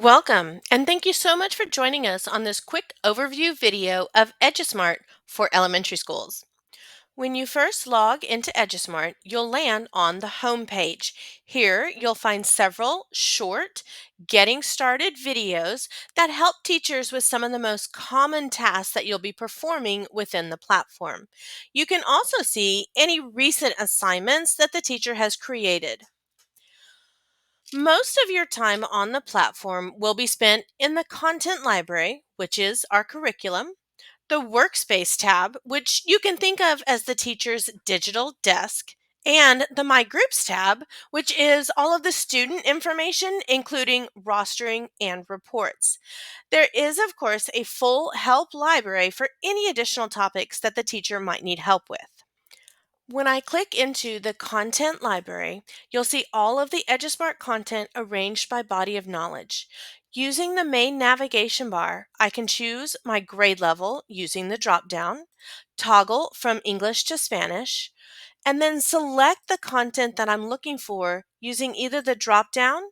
Welcome, and thank you so much for joining us on this quick overview video of EduSmart for elementary schools. When you first log into EduSmart, you'll land on the home page. Here, you'll find several short, getting started videos that help teachers with some of the most common tasks that you'll be performing within the platform. You can also see any recent assignments that the teacher has created. Most of your time on the platform will be spent in the content library, which is our curriculum, the workspace tab, which you can think of as the teacher's digital desk, and the My Groups tab, which is all of the student information, including rostering and reports. There is, of course, a full help library for any additional topics that the teacher might need help with. When I click into the content library, you'll see all of the EduSmart content arranged by body of knowledge. Using the main navigation bar, I can choose my grade level using the drop-down, toggle from English to Spanish, and then select the content that I'm looking for using either the drop-down,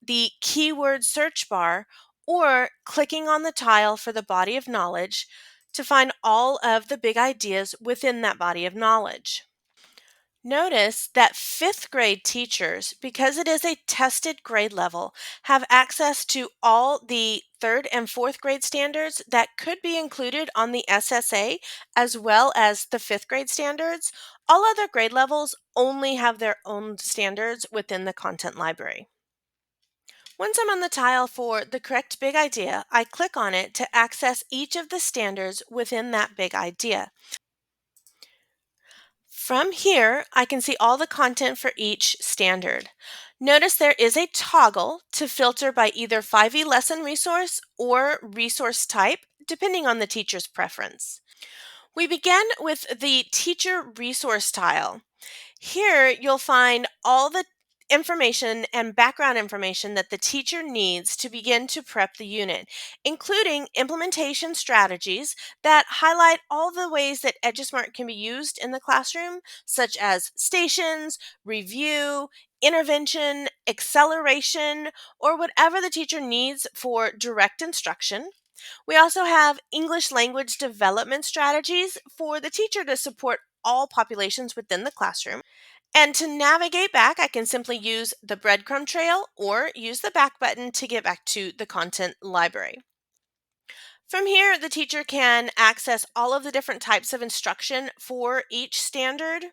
the keyword search bar, or clicking on the tile for the body of knowledge to find all of the big ideas within that body of knowledge. Notice that fifth grade teachers, because it is a tested grade level, have access to all the third and fourth grade standards that could be included on the SSA, as well as the fifth grade standards. All other grade levels only have their own standards within the content library. Once I'm on the tile for the correct big idea, I click on it to access each of the standards within that big idea. From here, I can see all the content for each standard. Notice there is a toggle to filter by either 5e lesson resource or resource type, depending on the teacher's preference. We begin with the teacher resource tile. Here, you'll find all the information and background information that the teacher needs to begin to prep the unit, including implementation strategies that highlight all the ways that EduSmart can be used in the classroom, such as stations, review, intervention, acceleration, or whatever the teacher needs for direct instruction. We also have English language development strategies for the teacher to support all populations within the classroom. And to navigate back, I can simply use the breadcrumb trail or use the back button to get back to the content library. From here, the teacher can access all of the different types of instruction for each standard.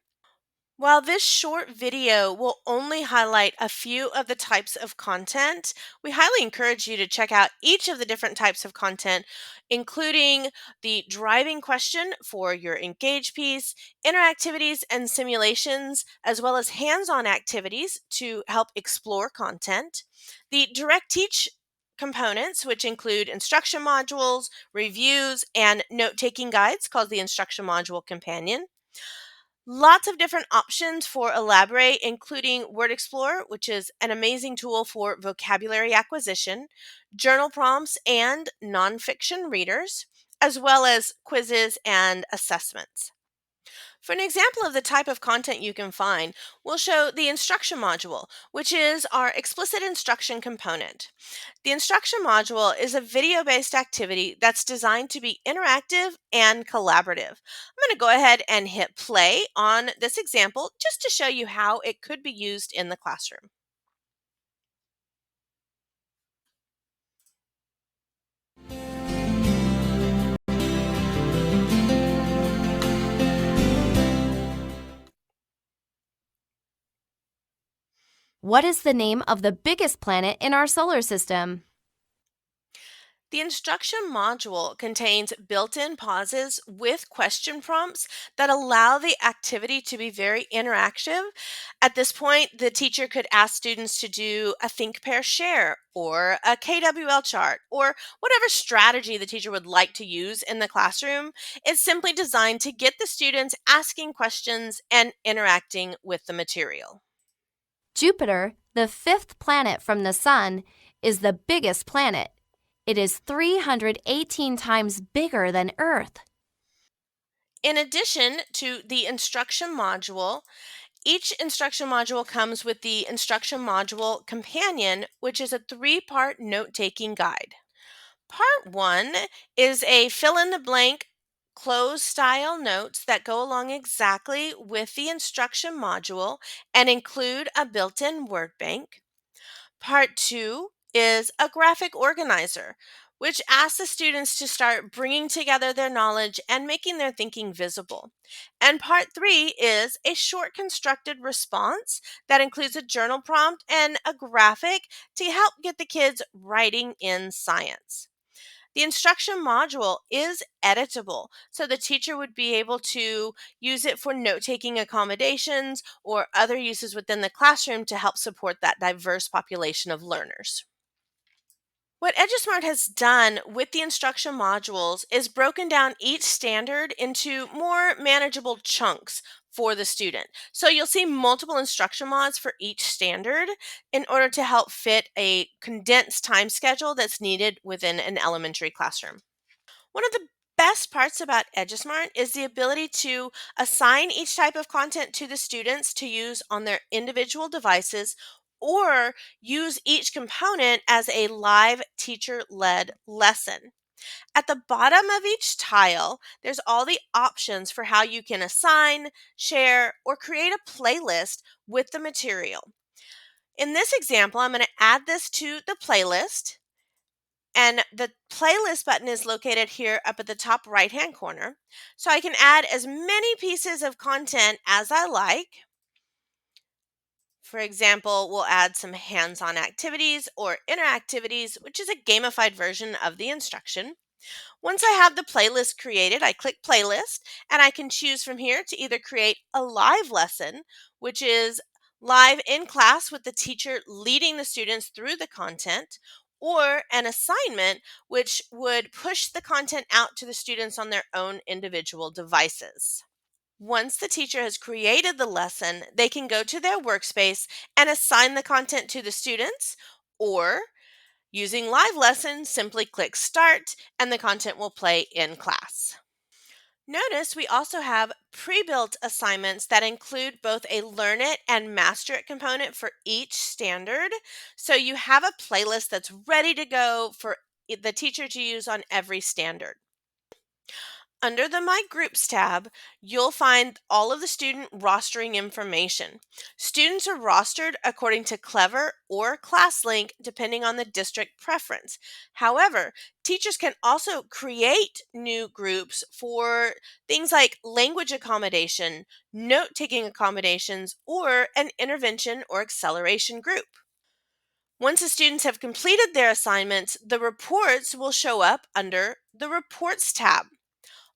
While this short video will only highlight a few of the types of content, we highly encourage you to check out each of the different types of content, including the driving question for your engage piece, interactivities and simulations, as well as hands-on activities to help explore content, the direct teach components, which include instruction modules, reviews, and note-taking guides called the Instruction Module Companion. Lots of different options for Elaborate, including Word Explorer, which is an amazing tool for vocabulary acquisition, journal prompts, and nonfiction readers, as well as quizzes and assessments. For an example of the type of content you can find, we'll show the instruction module, which is our explicit instruction component. The instruction module is a video-based activity that's designed to be interactive and collaborative. I'm going to go ahead and hit play on this example just to show you how it could be used in the classroom. What is the name of the biggest planet in our solar system? The instruction module contains built-in pauses with question prompts that allow the activity to be very interactive. At this point, the teacher could ask students to do a think, pair, share, or a KWL chart, or whatever strategy the teacher would like to use in the classroom. It's simply designed to get the students asking questions and interacting with the material. Jupiter, the fifth planet from the Sun, is the biggest planet. It is 318 times bigger than Earth. In addition to the instruction module, Each instruction module comes with the Instruction Module Companion, which is a three-part note-taking guide. Part 1 is a fill-in-the-blank closed-style notes that go along exactly with the instruction module and include a built-in word bank. Part 2 is a graphic organizer, which asks the students to start bringing together their knowledge and making their thinking visible. And Part 3 is a short constructed response that includes a journal prompt and a graphic to help get the kids writing in science. The instruction module is editable, so the teacher would be able to use it for note taking accommodations or other uses within the classroom to help support that diverse population of learners. What EduSmart has done with the instruction modules is broken down each standard into more manageable chunks for the student. So you'll see multiple instruction mods for each standard in order to help fit a condensed time schedule that's needed within an elementary classroom. One of the best parts about EduSmart is the ability to assign each type of content to the students to use on their individual devices or use each component as a live teacher-led lesson. At the bottom of each tile, there's all the options for how you can assign, share, or create a playlist with the material. In this example, I'm going to add this to the playlist. And the playlist button is located here up at the top right hand corner. So I can add as many pieces of content as I like. For example, we'll add some hands on activities or interactivities, which is a gamified version of the instruction. Once I have the playlist created, I click playlist and I can choose from here to either create a live lesson, which is live in class with the teacher leading the students through the content, or an assignment, which would push the content out to the students on their own individual devices. Once the teacher has created the lesson, they can go to their workspace and assign the content to the students, or using live lessons, simply click start and the content will play in class. Notice we also have pre-built assignments that include both a Learn It and Master It component for each standard. So you have a playlist that's ready to go for the teacher to use on every standard. Under the My Groups tab, you'll find all of the student rostering information. Students are rostered according to Clever or ClassLink depending on the district preference. However, teachers can also create new groups for things like language accommodation, note-taking accommodations, or an intervention or acceleration group. Once the students have completed their assignments, the reports will show up under the Reports tab.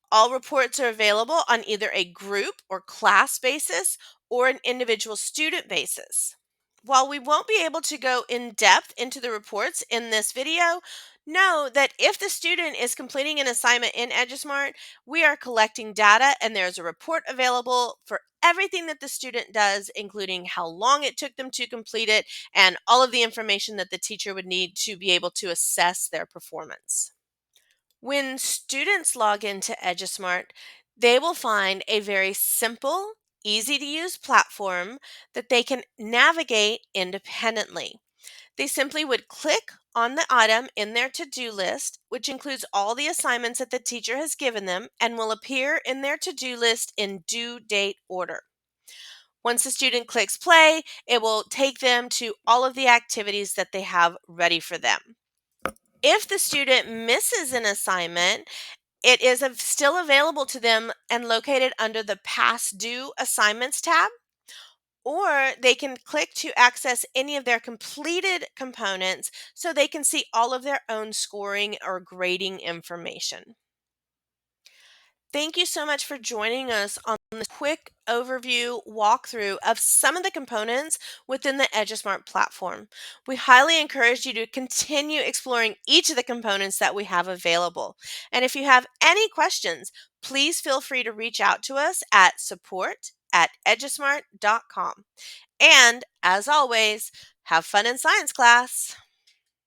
All reports are available on either a group or class basis or an individual student basis. While we won't be able to go in depth into the reports in this video, know that if the student is completing an assignment in EduSmart, we are collecting data and there's a report available for everything that the student does, including how long it took them to complete it and all of the information that the teacher would need to be able to assess their performance. When students log into EduSmart, they will find a very simple, easy to use platform that they can navigate independently. They simply would click on the item in their to-do list, which includes all the assignments that the teacher has given them and will appear in their to-do list in due date order. Once the student clicks play, it will take them to all of the activities that they have ready for them. If the student misses an assignment, it is still available to them and located under the Past Due Assignments tab, or they can click to access any of their completed components so they can see all of their own scoring or grading information. Thank you so much for joining us on this quick overview walkthrough of some of the components within the EduSmart platform. We highly encourage you to continue exploring each of the components that we have available. And if you have any questions, please feel free to reach out to us at support@edusmart.com. And as always, have fun in science class.